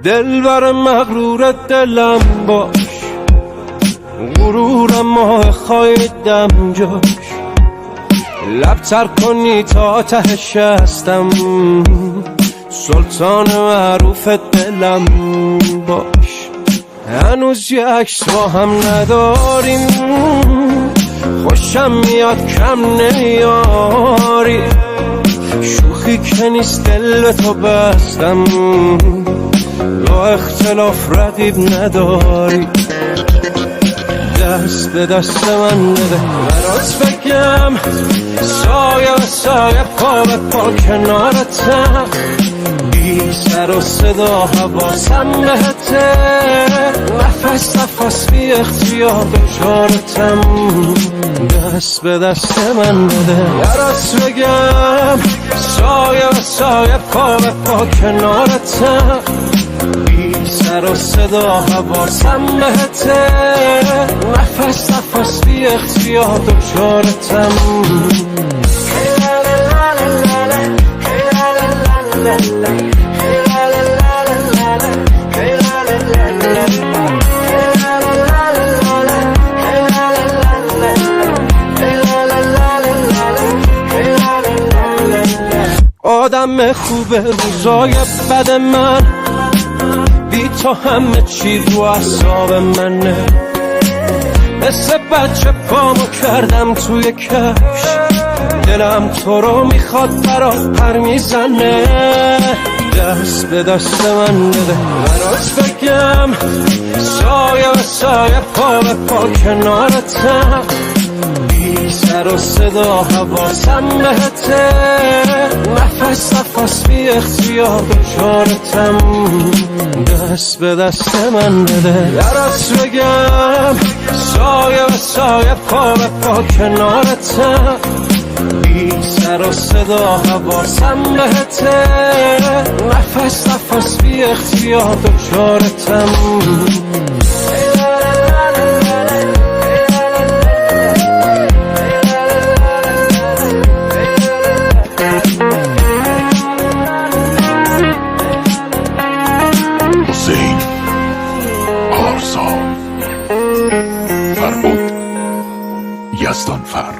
دلبر مغرور دلم باش، غرورم ماه خواهیدم جاش. لب تر کنی تا تهش هستم، سلطان معروف دلم باش. هنوز یه عکس با هم نداریم، خوشم میاد کم نمیاری. شوخی که نیست دل به تو بستم، با اختلاف رقیب نداری. دست به دست من بده برات بگم، سایه و سایه پا به پا کنارتم. بی سر و صدا حواسم بهته، نفس نفس بی اختیار دچارتم. دست به دست من بده برات بگم، سایه و سایه پا به پا کنارتم. بی سر و صدا حواسم بهته، نفس نفس بی اختیار دچارتم. آدم خوب روزای بد من، بی تو همه چی رو اعصاب منه. مثل بچه پامو کردم توی کفش، دلم تو رو میخواد برات پر میزنه. دست به دست من بده برات بگم، سایه و سایه پا به پا کنارتم. بی سر و صدا حواسم بهته، نفس نفس بی اختیار دچارتم. دست به دست من بده برات بگم، سایه و سایه پا به پا کنارتم. بی سر و صدا حواسم بهته، نفس نفس بی اختیار دچارتم. حسین آرزان فربود یزدانفر.